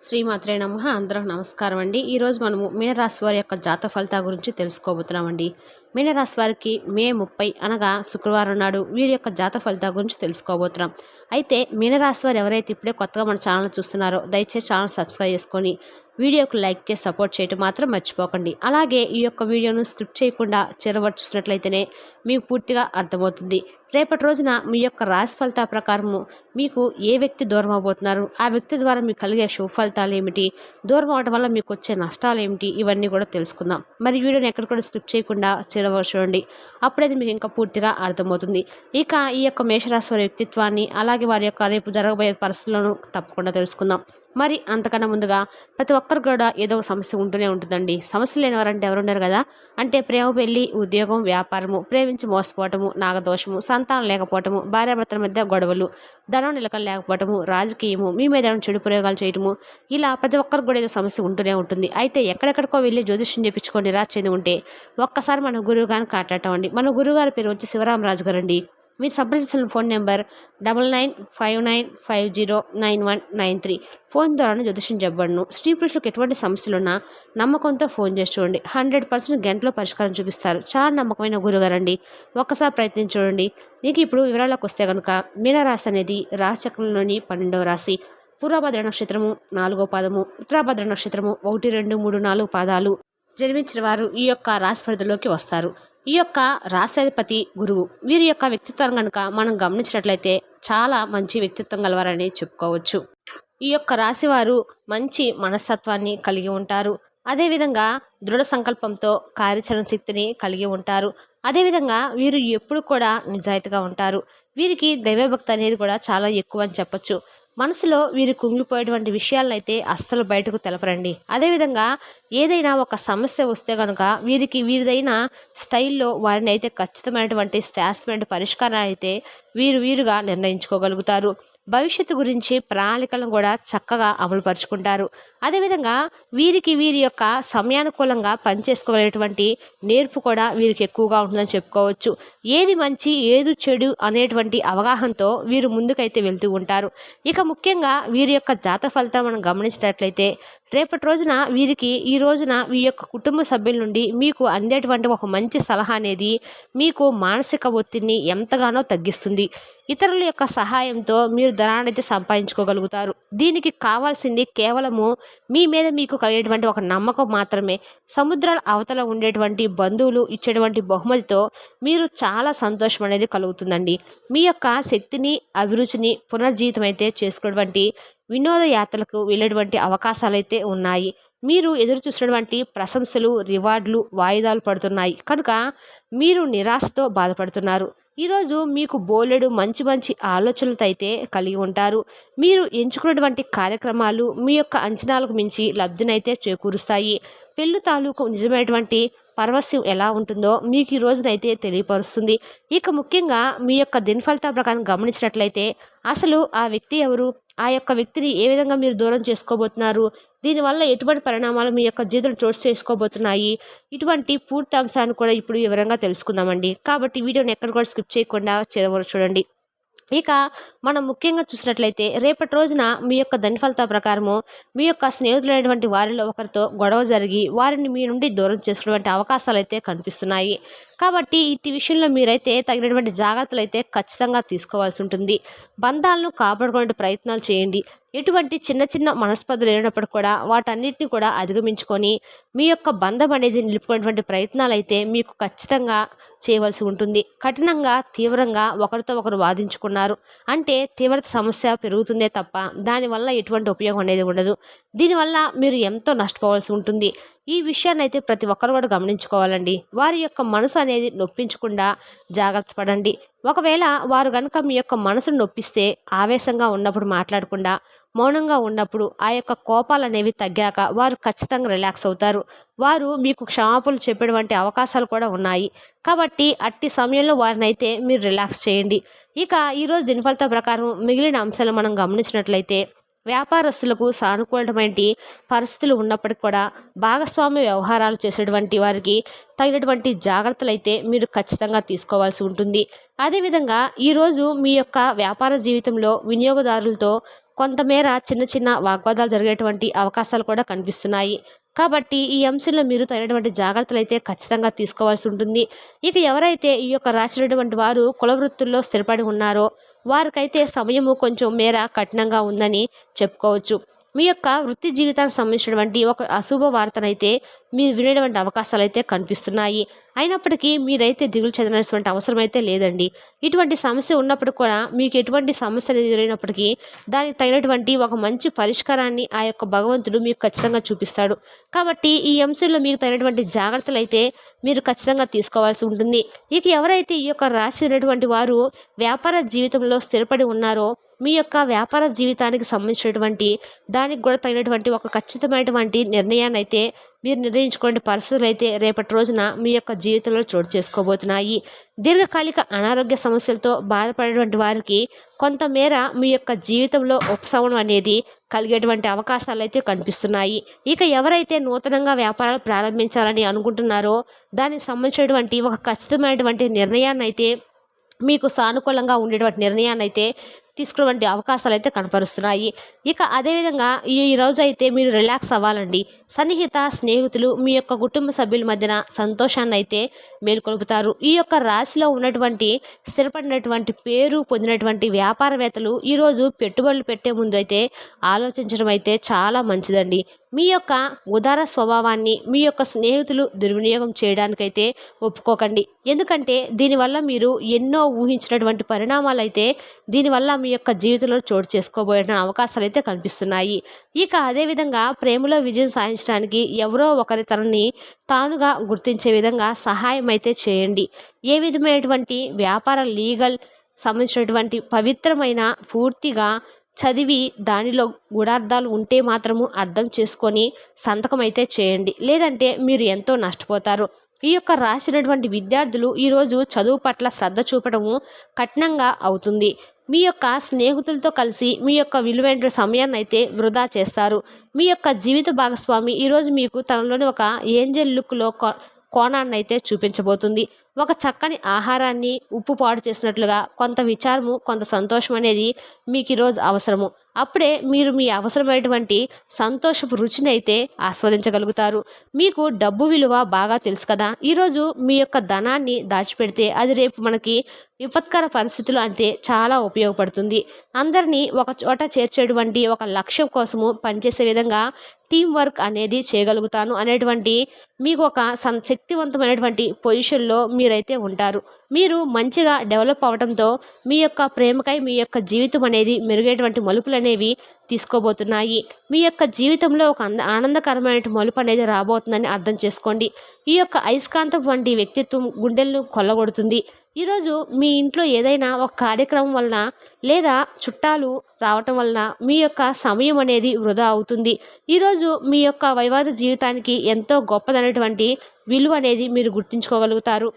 శ్రీమాత్రే నమః. అందరికి నమస్కారం అండి. ఈరోజు మనము మీనరాశి వారి యొక్క జాతక ఫలితాల గురించి తెలుసుకోబోతున్నామండి. మీనరాశి వారికి మే 30 అనగా శుక్రవారం నాడు వీరి యొక్క జాతక ఫలితాల గురించి తెలుసుకోబోతున్నాం. అయితే మీనరాశి వారు ఎవరైతే ఇప్పుడే కొత్తగా మన ఛానల్ చూస్తున్నారో దయచేసి ఛానల్ సబ్స్క్రైబ్ చేసుకొని వీడియోకి లైక్ చేసి సపోర్ట్ చేయడం మాత్రం మర్చిపోకండి. అలాగే ఈ యొక్క వీడియోను స్క్రిప్ట్ చేయకుండా చివరి చూసినట్లయితేనే మీకు పూర్తిగా అర్థమవుతుంది. రేపటి రోజున మీ యొక్క రాశి ఫలితాల ప్రకారము మీకు ఏ వ్యక్తి దూరం అవబోతున్నారు, ఆ వ్యక్తి ద్వారా మీకు కలిగే శుభ ఫలితాలు ఏమిటి, దూరం అవడం వల్ల మీకు వచ్చే నష్టాలు ఏమిటి, ఇవన్నీ కూడా తెలుసుకుందాం. మరి వీడియోని ఎక్కడ కూడా స్క్రిప్ట్ చేయకుండా చూడండి, అప్పుడైతే మీకు ఇంకా పూర్తిగా అర్థమవుతుంది. ఇక ఈ యొక్క మేషరాశి వారి వ్యక్తిత్వాన్ని అలాగే వారి యొక్క రేపు జరగబోయే పరిస్థితులను తప్పకుండా తెలుసుకుందాం. మరి అంతకన్నా ముందుగా ప్రతి ఒక్కరు కూడా ఏదో ఒక సమస్య ఉంటూనే ఉంటుందండి. సమస్యలు లేనివారంటే ఎవరున్నారు కదా. అంటే ప్రేమ, పెళ్లి, ఉద్యోగం, వ్యాపారము, ప్రేమించి మోసపోవటము, నాగదోషము, సంతానం లేకపోవటము, భార్యాభర్తల మధ్య గొడవలు, ధనం నిలకడ లేకపోవటము, రాజకీయము, మీ మీద చెడు ప్రయోగాలు చేయటము, ఇలా ప్రతి ఒక్కరికి కూడా ఏదో సమస్య ఉంటూనే ఉంటుంది. అయితే ఎక్కడెక్కడికో వెళ్ళి జ్యోతిష్యం చేయించుకొని నిరాశ చెంది ఉంటే ఒక్కసారి మన గురువు గారిని కాటాటండి. మన గురువుగారి పేరు వచ్చి శివరామరాజు గారండి. మీరు సంప్రదించిన ఫోన్ నెంబర్ 9959509193. ఫోన్ ద్వారానే జ్యోతిష్యం చెప్పబడును. స్త్రీ పురుషులకు ఎటువంటి సమస్యలున్నా నమ్మకంతో ఫోన్ చేసి చూడండి, 100% గంటలో పరిష్కారం చూపిస్తారు. చాలా నమ్మకమైన గురుగారండి. ఒక్కసారి ప్రయత్నించి చూడండి. నీకు ఇప్పుడు వివరాలకు వస్తే కనుక మీనరాశి అనేది రాశి చక్రంలోని 12వ రాశి. పూర్వభద్ర నక్షత్రము 4వ పాదము, ఉత్తరాభద్ర నక్షత్రము 1, 2, 3, 4 పాదాలు జన్మించిన వారు ఈ యొక్క రాశి పరిధిలోకి వస్తారు. ఈ యొక్క రాశాధిపతి గురువు. వీరి యొక్క వ్యక్తిత్వం కనుక మనం గమనించినట్లయితే చాలా మంచి వ్యక్తిత్వం గలవారని చెప్పుకోవచ్చు. ఈ యొక్క రాశి వారు మంచి మనస్తత్వాన్ని కలిగి ఉంటారు. అదేవిధంగా దృఢ సంకల్పంతో కార్యాచరణ శక్తిని కలిగి ఉంటారు. అదేవిధంగా వీరు ఎప్పుడు కూడా నిజాయితీగా ఉంటారు. వీరికి దైవభక్తి అనేది కూడా చాలా ఎక్కువ అని చెప్పచ్చు. మనసులో వీరు కుంగిపోయేటువంటి విషయాలను అయితే అస్సలు బయటకు తెలపరండి. అదేవిధంగా ఏదైనా ఒక సమస్య వస్తే కనుక వీరిదైన స్టైల్లో వారిని అయితే ఖచ్చితమైనటువంటి శాస్త్రమైన పరిష్కారాన్ని అయితే వీరుగా నిర్ణయించుకోగలుగుతారు. భవిష్యత్తు గురించి ప్రణాళికలను కూడా చక్కగా అమలుపరుచుకుంటారు. అదేవిధంగా వీరి యొక్క సమయానుకూలంగా పనిచేసుకోగలిగేటువంటి నేర్పు కూడా వీరికి ఎక్కువగా ఉంటుందని చెప్పుకోవచ్చు. ఏది మంచి ఏది చెడు అనేటువంటి అవగాహనతో వీరు ముందుకైతే వెళ్తూ ఉంటారు. ఇక ముఖ్యంగా వీరి యొక్క జాతక ఫలితం మనం గమనించినట్లయితే రేపటి రోజున ఈ రోజున మీ యొక్క కుటుంబ సభ్యుల నుండి మీకు అందేటువంటి ఒక మంచి సలహా అనేది మీకు మానసిక ఒత్తిడిని ఎంతగానో తగ్గిస్తుంది. ఇతరుల యొక్క సహాయంతో మీరు ధనాన్ని అయితే సంపాదించుకోగలుగుతారు. దీనికి కావాల్సింది కేవలము మీ మీద మీకు కలిగేటువంటి ఒక నమ్మకం మాత్రమే. సముద్రాల అవతల ఉండేటువంటి బంధువులు ఇచ్చేటువంటి బహుమతితో మీరు చాలా సంతోషం అనేది కలుగుతుందండి. మీ యొక్క శక్తిని అభిరుచిని పునర్జీవితం అయితే చేసుకునేటువంటి వినోదయాత్రలకు వెళ్ళేటువంటి అవకాశాలు అయితే ఉన్నాయి. మీరు ఎదురు చూసినటువంటి ప్రశంసలు, రివార్డులు వాయిదాలు పడుతున్నాయి కనుక మీరు నిరాశతో బాధపడుతున్నారు. ఈరోజు మీకు బోలెడు మంచి ఆలోచనలతో అయితే కలిగి ఉంటారు. మీరు ఎంచుకున్నటువంటి కార్యక్రమాలు మీ యొక్క అంచనాలకు మించి లబ్ధినైతే చేకూరుస్తాయి. పెళ్ళు తాలూకు నిజమైనటువంటి పరవశ్యం ఎలా ఉంటుందో మీకు ఈ రోజునైతే తెలియపరుస్తుంది. ఇక ముఖ్యంగా మీ యొక్క దినఫలితాల ప్రకారం గమనించినట్లయితే అసలు ఆ వ్యక్తి ఎవరు, ఆ యొక్క వ్యక్తిని ఏ విధంగా మీరు దూరం చేసుకోబోతున్నారు, దీనివల్ల ఎటువంటి పరిణామాలు మీ యొక్క జీవితంలో చోటు చేసుకోబోతున్నాయి, ఇటువంటి పూర్తి అంశాన్ని కూడా ఇప్పుడు వివరంగా తెలుసుకుందామండి. కాబట్టి వీడియోని ఎక్కడ కూడా స్కిప్ చేయకుండా చివరి చూడండి. ఇక మనం ముఖ్యంగా చూసినట్లయితే రేపటి రోజున మీ యొక్క ధనఫలితాల ప్రకారము మీ యొక్క స్నేహితులైనటువంటి వారిలో ఒకరితో గొడవ జరిగి వారిని మీ నుండి దూరం చేసుకునేటువంటి అవకాశాలు అయితే కనిపిస్తున్నాయి. కాబట్టి ఇట్టి విషయంలో మీరైతే తగినటువంటి జాగ్రత్తలు అయితే ఖచ్చితంగా తీసుకోవాల్సి ఉంటుంది. బంధాలను కాపాడుకునే ప్రయత్నాలు చేయండి. ఎటువంటి చిన్న మనస్పర్ధలు లేనప్పుడు కూడా వాటన్నిటిని కూడా అధిగమించుకొని మీ యొక్క బంధం అనేది నిలుపుకునేటువంటి ప్రయత్నాలు అయితే మీకు ఖచ్చితంగా చేయవలసి ఉంటుంది. కఠినంగా తీవ్రంగా ఒకరితో ఒకరు వాదించుకున్నారు అంటే తీవ్రత సమస్య పెరుగుతుందే తప్ప దానివల్ల ఎటువంటి ఉపయోగం అనేది ఉండదు. దీనివల్ల మీరు ఎంతో నష్టపోవాల్సి ఉంటుంది. ఈ విషయాన్ని అయితే ప్రతి ఒక్కరు కూడా గమనించుకోవాలండి. వారి యొక్క మనసు అనేది నొప్పించకుండా జాగ్రత్త పడండి. ఒకవేళ వారు కనుక మీ యొక్క మనసును నొప్పిస్తే ఆవేశంగా ఉన్నప్పుడు మాట్లాడకుండా మౌనంగా ఉన్నప్పుడు ఆ యొక్క కోపాలు అనేవి తగ్గాక వారు ఖచ్చితంగా రిలాక్స్ అవుతారు. వారు మీకు క్షమాపణలు చెప్పేటువంటి అవకాశాలు కూడా ఉన్నాయి. కాబట్టి అట్టి సమయంలో వారిని అయితే మీరు రిలాక్స్ చేయండి. ఇక ఈరోజు దినఫలిత ప్రకారం మిగిలిన అంశాలు మనం గమనించినట్లయితే వ్యాపారస్తులకు సానుకూలమైన పరిస్థితులు ఉన్నప్పటికీ కూడా భాగస్వామ్య వ్యవహారాలు చేసేటువంటి వారికి తగినటువంటి జాగ్రత్తలు అయితే మీరు ఖచ్చితంగా తీసుకోవాల్సి ఉంటుంది. అదేవిధంగా ఈరోజు మీ యొక్క వ్యాపార జీవితంలో వినియోగదారులతో కొంతమేర చిన్న చిన్న వాగ్వాదాలు జరిగేటువంటి అవకాశాలు కూడా కనిపిస్తున్నాయి. కాబట్టి ఈ అంశంలో మీరు తగినటువంటి జాగ్రత్తలు అయితే ఖచ్చితంగా తీసుకోవాల్సి ఉంటుంది. ఇక ఎవరైతే ఈ యొక్క రాసినటువంటి వారు కుల వృత్తుల్లో స్థిరపడి ఉన్నారో వారికైతే సమయము కొంచెం మేర కఠినంగా ఉందని చెప్పుకోవచ్చు. మీ యొక్క వృత్తి జీవితానికి సంబంధించినటువంటి ఒక అశుభ వార్తనైతే మీరు వినేటువంటి అవకాశాలు అయితే కనిపిస్తున్నాయి. అయినప్పటికీ మీరైతే దిగులు చెందాల్సినటువంటి అవసరం అయితే లేదండి. ఇటువంటి సమస్య ఉన్నప్పుడు కూడా మీకు ఎటువంటి సమస్య అనేది ఎదురైనప్పటికీ దానికి తగినటువంటి ఒక మంచి పరిష్కారాన్ని ఆ యొక్క భగవంతుడు మీకు ఖచ్చితంగా చూపిస్తాడు. కాబట్టి ఈ అంశంలో మీకు తగినటువంటి జాగ్రత్తలు అయితే మీరు ఖచ్చితంగా తీసుకోవాల్సి ఉంటుంది. ఇక ఎవరైతే ఈ యొక్క రాశి ఉన్నటువంటి వారు వ్యాపార జీవితంలో స్థిరపడి ఉన్నారో మీ యొక్క వ్యాపార జీవితానికి సంబంధించినటువంటి దానికి కూడా తగినటువంటి ఒక ఖచ్చితమైనటువంటి నిర్ణయాన్ని అయితే మీరు నిర్ణయించుకోండి. పరిస్థితులు అయితే రేపటి రోజున మీ యొక్క జీవితంలో చోటు చేసుకోబోతున్నాయి. దీర్ఘకాలిక అనారోగ్య సమస్యలతో బాధపడేటువంటి వారికి కొంతమేర మీ యొక్క జీవితంలో ఉపశమనం అనేది కలిగేటువంటి అవకాశాలు అయితే కనిపిస్తున్నాయి. ఇక ఎవరైతే నూతనంగా వ్యాపారాలు ప్రారంభించాలని అనుకుంటున్నారో దానికి సంబంధించినటువంటి ఒక ఖచ్చితమైనటువంటి నిర్ణయాన్ని అయితే మీకు సానుకూలంగా ఉండేటువంటి నిర్ణయాన్ని అయితే తీసుకునేటువంటి అవకాశాలు అయితే కనపరుస్తున్నాయి. ఇక అదేవిధంగా ఈ రోజు అయితే మీరు రిలాక్స్ అవ్వాలండి. సన్నిహిత స్నేహితులు మీ యొక్క కుటుంబ సభ్యుల మధ్యన సంతోషాన్ని అయితే మేల్కొల్పుతారు. ఈ యొక్క రాశిలో ఉన్నటువంటి స్థిరపడినటువంటి పేరు పొందినటువంటి వ్యాపారవేత్తలు ఈరోజు పెట్టుబడులు పెట్టే ముందు అయితే ఆలోచించడం అయితే చాలా మంచిదండి. మీ యొక్క ఉదార స్వభావాన్ని మీ యొక్క స్నేహితులు దుర్వినియోగం చేయడానికైతే ఒప్పుకోకండి. ఎందుకంటే దీనివల్ల మీరు ఎన్నో ఊహించినటువంటి పరిణామాలు అయితే దీనివల్ల మీ యొక్క జీవితంలో చోటు చేసుకోబోయే అవకాశాలు అయితే కనిపిస్తున్నాయి. ఇక అదేవిధంగా ప్రేమలో విజయం సాధించడానికి ఎవరో ఒకరి తనని తానుగా గుర్తించే విధంగా సహాయం అయితే చేయండి. ఏ విధమైనటువంటి వ్యాపార లీగల్ సంబంధించినటువంటి పవిత్రమైన పూర్తిగా చదివి దానిలో గూఢార్థాలు ఉంటే మాత్రము అర్థం చేసుకొని సంతకం అయితే చేయండి. లేదంటే మీరు ఎంతో నష్టపోతారు. ఈ యొక్క రాసినటువంటి విద్యార్థులు ఈరోజు చదువు పట్ల శ్రద్ధ చూపడము కఠినంగా అవుతుంది. మీ యొక్క స్నేహితులతో కలిసి మీ యొక్క విలువైన సమయాన్ని అయితే వృధా చేస్తారు. మీ యొక్క జీవిత భాగస్వామి ఈరోజు మీకు తనలోని ఒక ఏంజెల్ లుక్లో కోణాన్ని అయితే చూపించబోతుంది. ఒక చక్కని ఆహారాన్ని ఉప్పు పాడు చేసినట్లుగా కొంత విచారము కొంత సంతోషం అనేది మీకు ఈరోజు అవసరము. అప్పుడే మీరు మీ అవసరమైనటువంటి సంతోషపు రుచిని అయితే ఆస్వాదించగలుగుతారు. మీకు డబ్బు విలువ బాగా తెలుసు కదా. ఈరోజు మీ యొక్క ధనాన్ని దాచిపెడితే అది రేపు మనకి విపత్కర పరిస్థితులు అంటే చాలా ఉపయోగపడుతుంది. అందరినీ ఒక చోట చేర్చేటువంటి ఒక లక్ష్యం కోసము పనిచేసే విధంగా టీం వర్క్ అనేది చేయగలుగుతాను అనేటువంటి మీకు ఒక శక్తివంతమైనటువంటి పొజిషన్లో మీరైతే ఉంటారు. మీరు మంచిగా డెవలప్ అవడంతో మీ యొక్క ప్రేమకై మీ యొక్క జీవితం అనేది మెరుగైనటువంటి మలుపులు అనేవి తీసుకోబోతున్నాయి. మీ యొక్క జీవితంలో ఒక ఆనందకరమైన మలుపు అనేది రాబోతుందని అర్థం చేసుకోండి. ఈ యొక్క అయస్కాంతం వంటి వ్యక్తిత్వం గుండెలను కొల్లగొడుతుంది. ఈరోజు మీ ఇంట్లో ఏదైనా ఒక కార్యక్రమం వలన లేదా చుట్టాలు రావటం వలన మీ యొక్క సమయం అనేది వృధా అవుతుంది. ఈరోజు మీ యొక్క వైవాహిక జీవితానికి ఎంతో గొప్పదైనటువంటి విలువ అనేది మీరు గుర్తించుకోగలుగుతారు.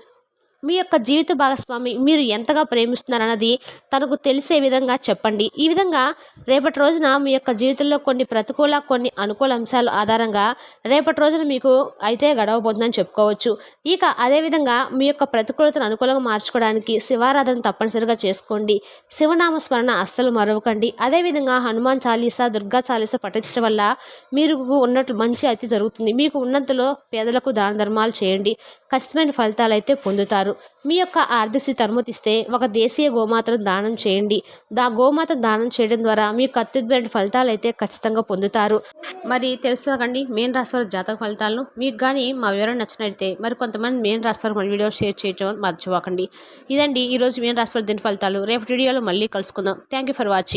మీ యొక్క జీవిత భాగస్వామి మీరు ఎంతగా ప్రేమిస్తున్నారన్నది తనకు తెలిసే విధంగా చెప్పండి. ఈ విధంగా రేపటి రోజున మీ యొక్క జీవితంలో కొన్ని ప్రతికూల కొన్ని అనుకూల అంశాల ఆధారంగా రేపటి రోజున మీకు అయితే గడవబోతుందని చెప్పుకోవచ్చు. ఇక అదేవిధంగా మీ యొక్క ప్రతికూలతను అనుకూలంగా మార్చుకోవడానికి శివారాధన తప్పనిసరిగా చేసుకోండి. శివనామ స్మరణ అస్సలు మరవకండి. అదేవిధంగా హనుమాన్ చాలీసా దుర్గా చాలీసా పఠించడం వల్ల మీరు ఉన్నట్లు మంచి అయితే జరుగుతుంది. మీకు ఉన్నంతలో పేదలకు దాన ధర్మాలు చేయండి. ఖచ్చితమైన ఫలితాలు అయితే పొందుతారు. మీ యొక్క ఆర్థిక స్థితి అనుమతిస్తే ఒక దేశీయ గోమాతను దానం చేయండి. గోమాత దానం చేయడం ద్వారా మీకు అత్యుత్తమైన ఫలితాలు అయితే ఖచ్చితంగా పొందుతారు. మరి తెలుసుకోకండి మీన రాశి వారి జాతక ఫలితాలను. మీకు కానీ మా వివరణ నచ్చినట్లయితే మరి కొంతమంది మీన రాశి వారు మన వీడియో షేర్ చేయడం మర్చిపోకండి. ఇదండి ఈరోజు మీన రాశి వారి దీని ఫలితాలు. రేపటి వీడియోలో మళ్ళీ కలుసుకుందాం. Thank you for watching.